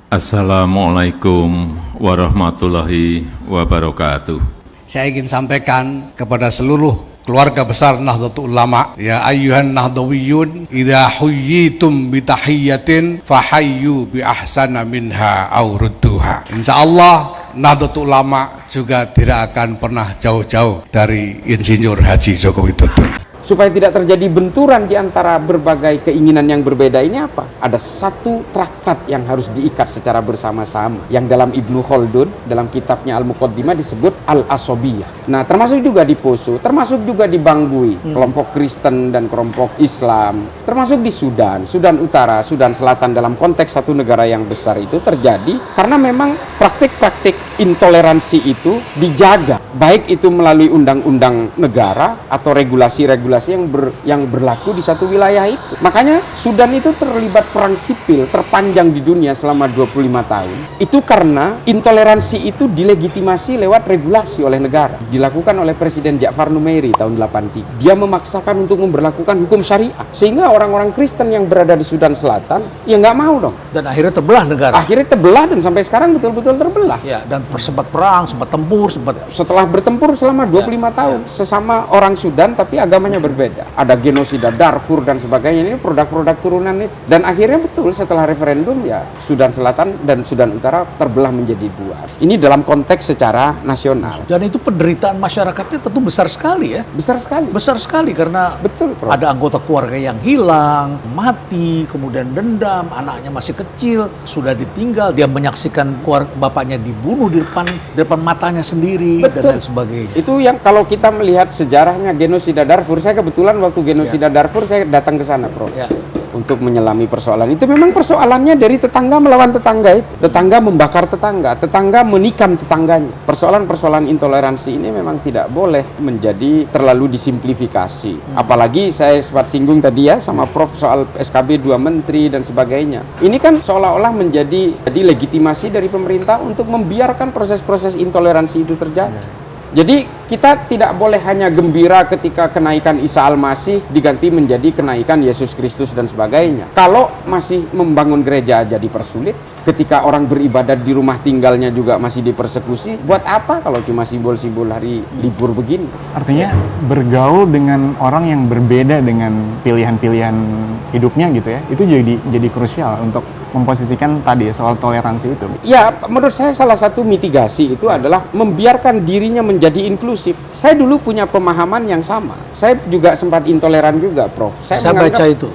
Assalamualaikum warahmatullahi wabarakatuh. Saya ingin sampaikan kepada seluruh keluarga besar Nahdlatul Ulama, ya ayyuhan nahdawiyun, idza huyyitum bi tahiyyatin fahayyu bi ahsana minha aw rudduha. Insyaallah Nahdlatul Ulama juga tidak akan pernah jauh-jauh dari Insinyur Haji Joko Widodo. Supaya tidak terjadi benturan di antara berbagai keinginan yang berbeda ini apa? Ada satu traktat yang harus diikat secara bersama-sama, yang dalam Ibnu Khaldun dalam kitabnya Al-Muqaddimah disebut Al-Asobiyah. Nah, termasuk juga di Poso, termasuk juga di Bangui, kelompok Kristen dan kelompok Islam, termasuk di Sudan Utara, Sudan Selatan, dalam konteks satu negara yang besar itu terjadi karena memang praktik-praktik intoleransi itu dijaga, baik itu melalui undang-undang negara atau regulasi-regulasi yang berlaku di satu wilayah itu. Makanya Sudan itu terlibat perang sipil terpanjang di dunia selama 25 tahun. Itu karena intoleransi itu dilegitimasi lewat regulasi oleh negara. Dilakukan oleh Presiden Ja'far Numeiri tahun 83. Dia memaksakan untuk memberlakukan hukum syariah. Sehingga orang-orang Kristen yang berada di Sudan Selatan, ya nggak mau dong. Dan akhirnya terbelah negara. Akhirnya terbelah dan sampai sekarang betul-betul terbelah. Ya, dan sempat perang, sempat tempur, setelah bertempur selama 25 tahun sesama orang Sudan tapi agamanya berbeda. Ada genosida Darfur dan sebagainya, ini produk-produk turunan itu. Dan akhirnya betul setelah referendum ya Sudan Selatan dan Sudan Utara terbelah menjadi dua. Ini dalam konteks secara nasional. Dan itu penderitaan masyarakatnya tentu besar sekali ya. Besar sekali. Besar sekali karena betul, Prof. Ada anggota keluarga yang hilang, mati, kemudian dendam, anaknya masih kecil, sudah ditinggal, dia menyaksikan bapaknya dibunuh di depan matanya sendiri. Betul. Dan lain sebagainya. Itu yang kalau kita melihat sejarahnya genosida Darfur, saya kebetulan waktu genosida Darfur saya datang ke sana, Prof. Ya. Untuk menyelami persoalan itu. Memang persoalannya dari tetangga melawan tetangga itu. Tetangga membakar tetangga, tetangga menikam tetangganya. Persoalan-persoalan intoleransi ini memang tidak boleh menjadi terlalu disimplifikasi. Apalagi saya sempat singgung tadi ya sama Prof soal SKB 2 menteri dan sebagainya. Ini kan seolah-olah menjadi legitimasi dari pemerintah untuk membiarkan proses-proses intoleransi itu terjadi. Jadi kita tidak boleh hanya gembira ketika kenaikan Isa Al-Masih diganti menjadi kenaikan Yesus Kristus dan sebagainya. Kalau masih membangun gereja aja dipersulit, ketika orang beribadat di rumah tinggalnya juga masih dipersekusi, buat apa kalau cuma simbol-simbol hari libur begini? Artinya bergaul dengan orang yang berbeda dengan pilihan-pilihan hidupnya gitu ya, itu jadi krusial untuk memposisikan tadi soal toleransi itu. Ya, menurut saya salah satu mitigasi itu adalah membiarkan dirinya menjadi inklusif. Saya dulu punya pemahaman yang sama. Saya juga sempat intoleran juga, Prof. Saya baca itu.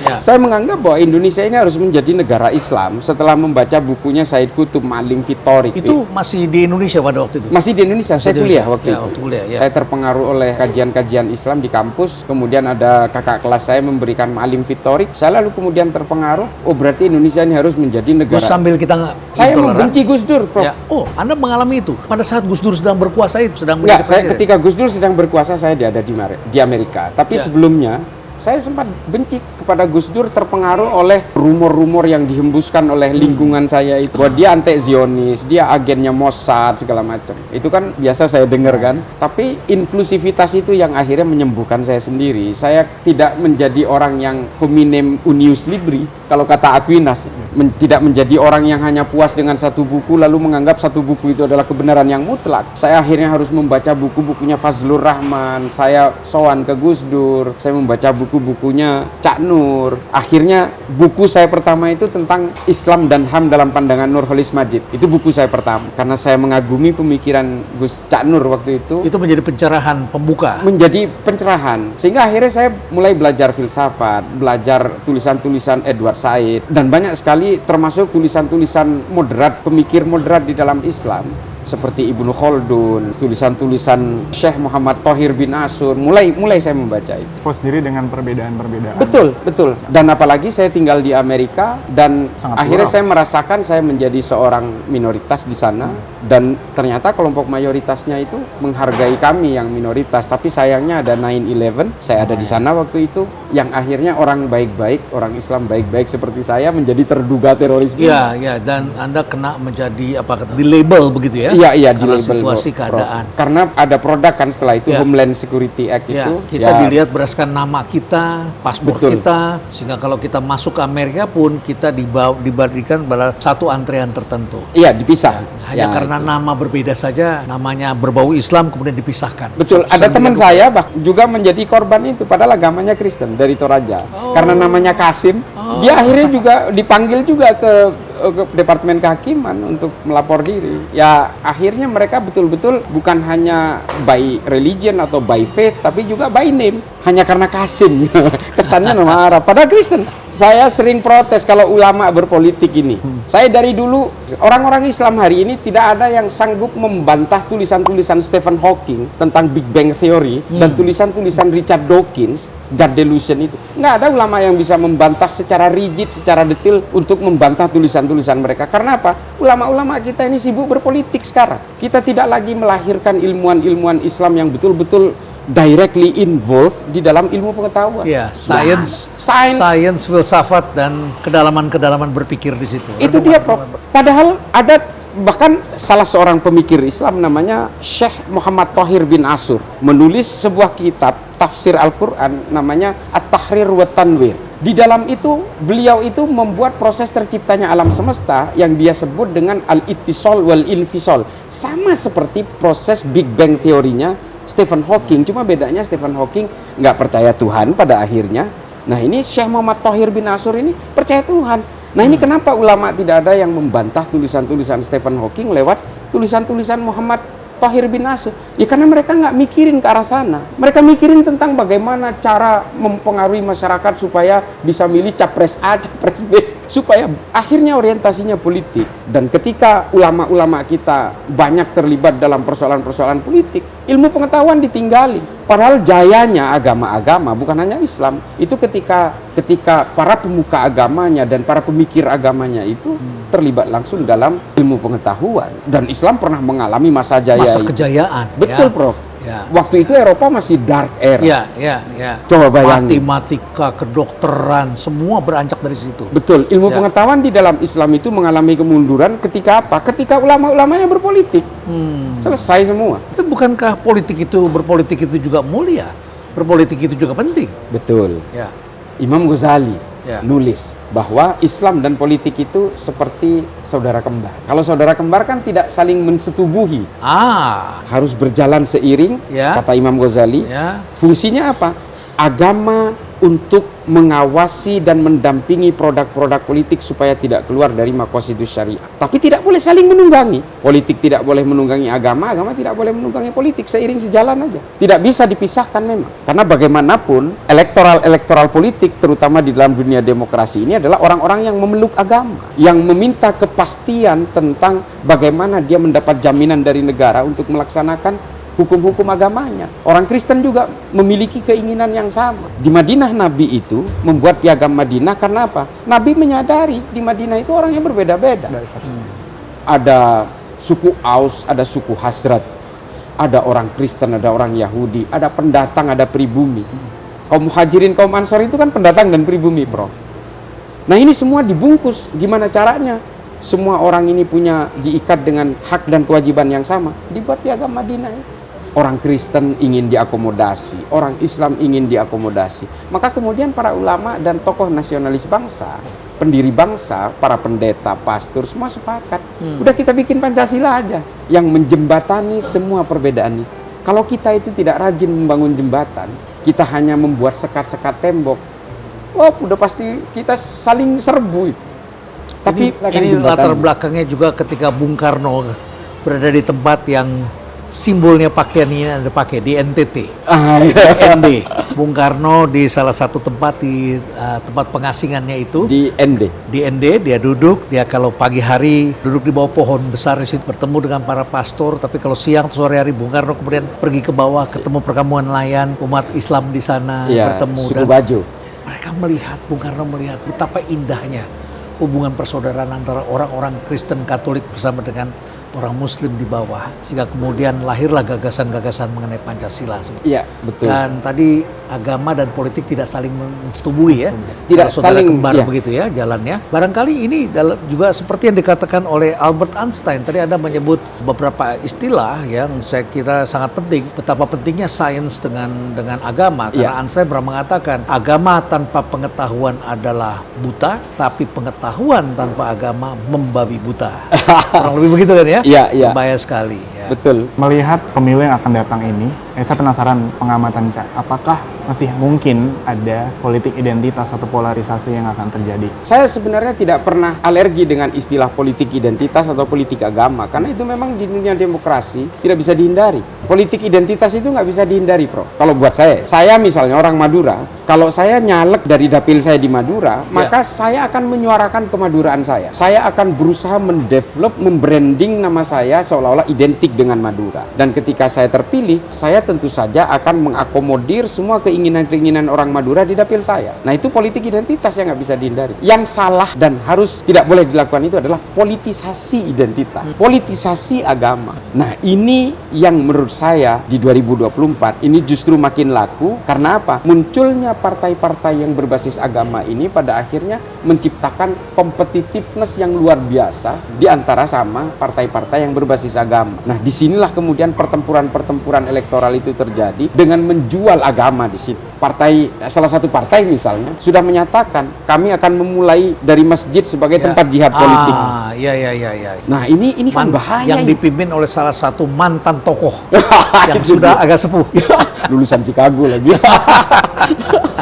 Ya. Saya menganggap bahwa Indonesia ini harus menjadi negara Islam setelah membaca bukunya Said Qutb Ma'alim fi Thoriq. Itu masih di Indonesia pada waktu itu? Masih di Indonesia, saya kuliah waktu itu. Kuliah, ya. Saya terpengaruh oleh kajian-kajian Islam di kampus, kemudian ada kakak kelas saya memberikan Ma'alim fi Thoriq. Saya lalu kemudian terpengaruh, oh berarti Indonesia ini harus menjadi negara. Sambil kita saya membenci Gus Dur, Prof. Ya. Oh, Anda mengalami itu pada saat Gus Dur sedang berkuasa itu, sedang menjadi presiden? Ketika Gus Dur sedang berkuasa saya ada di Amerika. Tapi sebelumnya saya sempat benci kepada Gus Dur, terpengaruh oleh rumor-rumor yang dihembuskan oleh lingkungan saya itu. Bahwa dia anti-Zionis, dia agennya Mossad, segala macam. Itu kan biasa saya dengar kan. Tapi inklusivitas itu yang akhirnya menyembuhkan saya sendiri. Saya tidak menjadi orang yang hominem unius libri, kalau kata Aquinas. Tidak menjadi orang yang hanya puas dengan satu buku, lalu menganggap satu buku itu adalah kebenaran yang mutlak. Saya akhirnya harus membaca buku-bukunya Fazlur Rahman. Saya sowan ke Gus Dur. Saya membaca buku-bukunya Cak Nur. Akhirnya buku saya pertama itu tentang Islam dan HAM dalam pandangan Nurholis Majid. Itu buku saya pertama. Karena saya mengagumi pemikiran Gus Cak Nur waktu itu. Itu menjadi pencerahan pembuka. Menjadi pencerahan. Sehingga akhirnya saya mulai belajar filsafat, belajar tulisan-tulisan Edward Said, dan banyak sekali termasuk tulisan-tulisan moderat, pemikir moderat di dalam Islam. Seperti Ibnu Khaldun, tulisan-tulisan Syekh Muhammad Thohir bin Asur, mulai saya membaca itu. Puas diri dengan perbedaan-perbedaan. Betul. Dan apalagi saya tinggal di Amerika dan akhirnya saya merasakan saya menjadi seorang minoritas di sana, dan ternyata kelompok mayoritasnya itu menghargai kami yang minoritas. Tapi sayangnya ada 9/11, saya ada di sana waktu itu, yang akhirnya orang baik-baik, orang Islam baik-baik seperti saya menjadi terduga teroris. Iya, dan Anda kena menjadi di label begitu ya? Iya, di karena label situasi Prof. keadaan. Karena ada produk kan setelah itu Ya. Homeland Security Act Ya, itu. kita dilihat berdasarkan nama kita, paspor Betul. kita, sehingga kalau kita masuk ke Amerika pun kita diberikan pada satu antrean tertentu. Iya, dipisah. Hanya Ya, karena itu. nama berbeda saja, namanya berbau Islam kemudian dipisahkan. Betul, ada Sambil teman diaduk. saya juga menjadi korban itu, padahal agamanya Kristen dari Toraja. Karena namanya Kasim, dia akhirnya juga dipanggil juga ke Departemen Kehakiman untuk melapor diri. Ya akhirnya mereka betul-betul bukan hanya by religion atau by faith, tapi juga by name. Hanya karena Kasim, kesannya nama Arab. Padahal Kristen. Saya sering protes kalau ulama berpolitik ini. Saya dari dulu, orang-orang Islam hari ini tidak ada yang sanggup membantah tulisan-tulisan Stephen Hawking tentang Big Bang Theory dan tulisan-tulisan Richard Dawkins, God Delusion itu. Nggak ada ulama yang bisa membantah secara rigid, secara detail untuk membantah tulisan-tulisan mereka. Karena apa? Ulama-ulama kita ini sibuk berpolitik sekarang. Kita tidak lagi melahirkan ilmuwan-ilmuwan Islam yang betul-betul directly involved di dalam ilmu pengetahuan. Ya, science, Science. filsafat dan kedalaman-kedalaman berpikir di situ. Itu dia, Prof. Padahal ada bahkan salah seorang pemikir Islam namanya Syekh Muhammad Thohir bin Ashur menulis sebuah kitab tafsir Al-Quran namanya At-Tahrir wa Tanwir. Di dalam itu beliau itu membuat proses terciptanya alam semesta yang dia sebut dengan al-ittisal wal infisal, sama seperti proses Big Bang teorinya Stephen Hawking. Cuma bedanya Stephen Hawking nggak percaya Tuhan pada akhirnya. Nah ini Syekh Muhammad Thohir bin Ashur ini percaya Tuhan. Nah ini kenapa ulama tidak ada yang membantah tulisan-tulisan Stephen Hawking lewat tulisan-tulisan Muhammad Thohir bin Ashur? Ya karena mereka nggak mikirin ke arah sana. Mereka mikirin tentang bagaimana cara mempengaruhi masyarakat supaya bisa milih capres A, capres B, supaya akhirnya orientasinya politik. Dan ketika ulama-ulama kita banyak terlibat dalam persoalan-persoalan politik, ilmu pengetahuan ditinggali. Padahal jayanya agama-agama, bukan hanya Islam, itu ketika para pemuka agamanya dan para pemikir agamanya itu terlibat langsung dalam ilmu pengetahuan. Dan Islam pernah mengalami masa jaya. Masa kejayaan. Betul, ya. Prof. Ya. Waktu itu Eropa masih dark era. Ya. Coba bayangin. Matematika, kedokteran, semua beranjak dari situ. Betul, ilmu Ya. pengetahuan di dalam Islam itu mengalami kemunduran ketika apa? Ketika ulama-ulamanya berpolitik. Selesai semua. Tapi bukankah berpolitik itu juga mulia? Berpolitik itu juga penting. Betul. Ya. Imam Ghazali Ya. nulis bahwa Islam dan politik itu seperti saudara kembar. Kalau saudara kembar kan tidak saling mensetubuhi, harus berjalan seiring, Ya. kata Imam Ghazali. Ya. Fungsinya apa? Agama untuk mengawasi dan mendampingi produk-produk politik supaya tidak keluar dari maqasidus syariah. Tapi tidak boleh saling menunggangi. Politik tidak boleh menunggangi agama, agama tidak boleh menunggangi politik, seiring sejalan aja. Tidak bisa dipisahkan memang. Karena bagaimanapun elektoral politik terutama di dalam dunia demokrasi ini adalah orang-orang yang memeluk agama, yang meminta kepastian tentang bagaimana dia mendapat jaminan dari negara untuk melaksanakan hukum-hukum agamanya. Orang Kristen juga memiliki keinginan yang sama. Di Madinah Nabi itu membuat piagam Madinah karena apa? Nabi menyadari di Madinah itu orangnya berbeda-beda. Ada suku Aus, ada suku Hazrat, ada orang Kristen, ada orang Yahudi, ada pendatang, ada pribumi. Kaum Muhajirin, kaum Ansor itu kan pendatang dan pribumi, Prof. Nah ini semua dibungkus. Gimana caranya? Semua orang ini punya diikat dengan hak dan kewajiban yang sama. Dibuat piagam Madinah itu. Orang Kristen ingin diakomodasi, orang Islam ingin diakomodasi. Maka kemudian para ulama dan tokoh nasionalis bangsa, pendiri bangsa, para pendeta, pastor, semua sepakat. Udah kita bikin Pancasila aja, yang menjembatani semua perbedaan itu. Kalau kita itu tidak rajin membangun jembatan, kita hanya membuat sekat-sekat tembok, udah pasti kita saling serbu itu. Tapi ini latar belakangnya juga ketika Bung Karno berada di tempat yang simbolnya pakaian ini ada pakai di NTT, ND. Bung Karno di salah satu tempat di tempat pengasingannya itu di ND. Di ND dia duduk, dia kalau pagi hari duduk di bawah pohon besar di situ bertemu dengan para pastor, tapi kalau siang atau sore hari Bung Karno kemudian pergi ke bawah ketemu perkampungan nelayan umat Islam di sana, bertemu suku dan Bajo. mereka melihat, Bung Karno melihat betapa indahnya hubungan persaudaraan antara orang-orang Kristen Katolik bersama dengan orang Muslim di bawah, sehingga kemudian lahirlah gagasan-gagasan mengenai Pancasila. Iya, betul. Dan tadi agama dan politik tidak saling mensetubui ya, Tidak kalau saudara saling, kembar ya. begitu ya jalannya. Barangkali ini juga seperti yang dikatakan oleh Albert Einstein. Tadi Anda menyebut beberapa istilah yang saya kira sangat penting. Betapa pentingnya sains dengan agama. Karena Einstein pernah mengatakan agama tanpa pengetahuan adalah buta, tapi pengetahuan tanpa agama membabi buta. Kurang lebih begitu kan ya? Iya, iya. Bahaya sekali. Ya. Betul. Melihat pemilu yang akan datang ini, saya penasaran pengamatan Cak, apakah masih mungkin ada politik identitas atau polarisasi yang akan terjadi? Saya sebenarnya tidak pernah alergi dengan istilah politik identitas atau politik agama, karena itu memang di dunia demokrasi tidak bisa dihindari. Politik identitas itu nggak bisa dihindari, Prof. Kalau buat saya misalnya orang Madura, kalau saya nyalek dari dapil saya di Madura, maka saya akan menyuarakan kemaduraan saya. Saya akan berusaha mendevelop, membranding nama saya seolah-olah identik dengan Madura. Dan ketika saya terpilih, saya tentu saja akan mengakomodir semua keinginan-keinginan orang Madura di dapil saya. Nah, itu politik identitas yang nggak bisa dihindari. Yang salah dan harus tidak boleh dilakukan itu adalah politisasi identitas, politisasi agama. Nah, ini yang menurut saya di 2024 ini justru makin laku. Karena apa? Munculnya partai-partai yang berbasis agama ini pada akhirnya menciptakan competitiveness yang luar biasa di antara sama partai-partai yang berbasis agama. Nah, disinilah kemudian pertempuran-pertempuran elektoral itu terjadi dengan menjual agama di situ. Salah satu partai misalnya sudah menyatakan kami akan memulai dari masjid sebagai tempat jihad politik. Iya. Nah, ini kan bahaya. Yang dipimpin oleh salah satu mantan tokoh yang sudah agak sepuh. Lulusan Chicago lagi.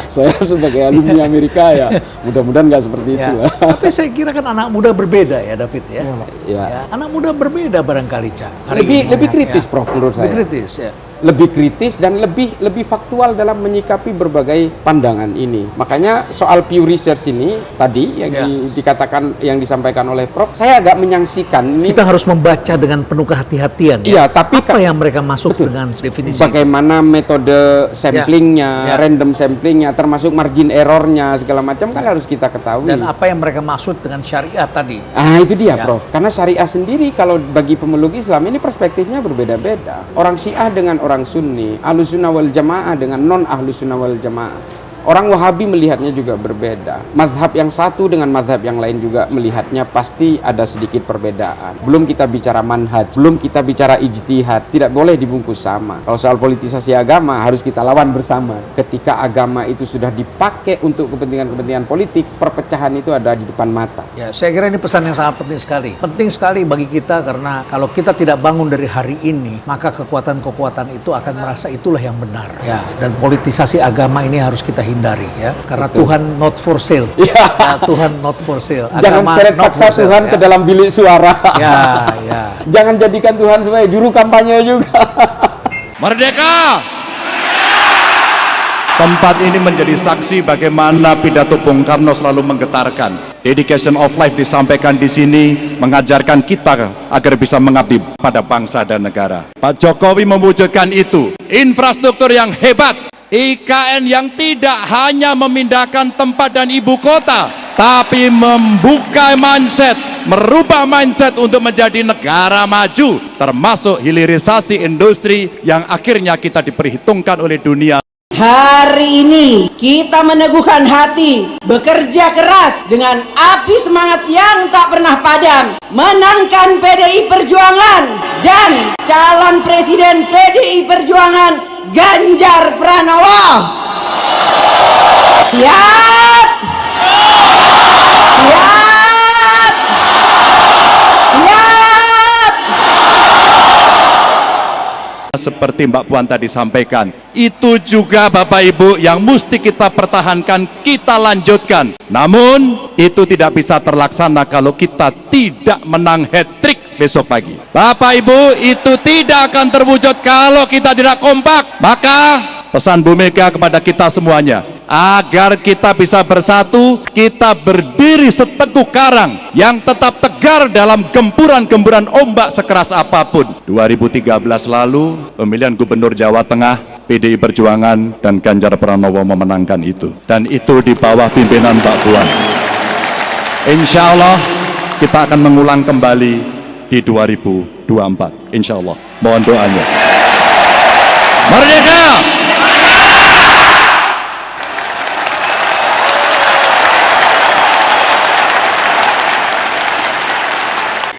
Saya sebagai alumni Amerika ya, mudah-mudahan nggak seperti itu. Tapi saya kira kan anak muda berbeda ya, David ya. Ya. Anak muda berbeda barangkali, Cak. Lebih kritis, Prof, menurut saya. Lebih kritis ya. Lebih kritis dan lebih faktual dalam menyikapi berbagai pandangan ini. Makanya soal Pew Research ini tadi yang dikatakan, yang disampaikan oleh Prof, saya agak menyaksikan ini. Kita harus membaca dengan penuh kehati-hatian. Iya, tapi apa yang mereka masuk dengan definisi? Bagaimana metode samplingnya, random samplingnya, termasuk margin errornya segala macam kan harus kita ketahui. Dan apa yang mereka maksud dengan syariah tadi? Ah, itu dia, Prof. Karena syariah sendiri kalau bagi pemeluk Islam ini perspektifnya berbeda-beda. Orang Syiah dengan orang Sunni, Ahlus Sunnah wal Jamaah dengan non Ahlus Sunnah wal Jamaah. Orang Wahabi melihatnya juga berbeda. Mazhab yang satu dengan mazhab yang lain juga melihatnya pasti ada sedikit perbedaan. Belum kita bicara manhaj, belum kita bicara ijtihad, tidak boleh dibungkus sama. Kalau soal politisasi agama harus kita lawan bersama. Ketika agama itu sudah dipakai untuk kepentingan-kepentingan politik, perpecahan itu ada di depan mata. Ya, saya kira ini pesan yang sangat penting sekali. Penting sekali bagi kita karena kalau kita tidak bangun dari hari ini, maka kekuatan-kekuatan itu akan merasa itulah yang benar. Ya, dan politisasi agama ini harus kita hindari ya, karena Tuhan not for sale. Ya, Tuhan not for sale. Jangan seret paksa Tuhan ke dalam bilik suara. Ya. Jangan jadikan Tuhan sebagai juru kampanye juga. Merdeka! Tempat ini menjadi saksi bagaimana pidato Bung Karno selalu menggetarkan. Dedication of life disampaikan di sini, mengajarkan kita agar bisa mengabdi pada bangsa dan negara. Pak Jokowi mewujudkan itu. Infrastruktur yang hebat, IKN yang tidak hanya memindahkan tempat dan ibu kota, tapi membuka mindset, merubah mindset untuk menjadi negara maju, termasuk hilirisasi industri yang akhirnya kita diperhitungkan oleh dunia. Hari ini kita meneguhkan hati, bekerja keras dengan api semangat yang tak pernah padam, menangkan PDI Perjuangan dan calon presiden PDI Perjuangan Ganjar Pranowo. Siap? Siap? Seperti Mbak Puan tadi sampaikan, itu juga Bapak Ibu yang mesti kita pertahankan, kita lanjutkan. Namun itu tidak bisa terlaksana kalau kita tidak menang hat-trick besok pagi. Bapak Ibu, itu tidak akan terwujud kalau kita tidak kompak. Maka pesan Bu Mega kepada kita semuanya, agar kita bisa bersatu, kita berdiri seteguh karang yang tetap tegar dalam gempuran-gempuran ombak sekeras apapun. 2013 lalu, pemilihan Gubernur Jawa Tengah, PDI Perjuangan dan Ganjar Pranowo memenangkan itu. Dan itu di bawah pimpinan Mbak Puan. Insya Allah kita akan mengulang kembali di 2024. 2024. Insya Allah. Mohon doanya. Merdeka!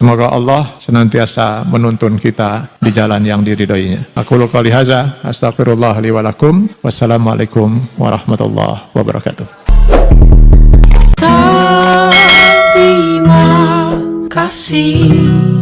Semoga Allah senantiasa menuntun kita di jalan yang diridhoinya. Aku qouli hadza, astaghfirullah li wa lakum. Wassalamualaikum warahmatullahi wabarakatuh. Terima kasih.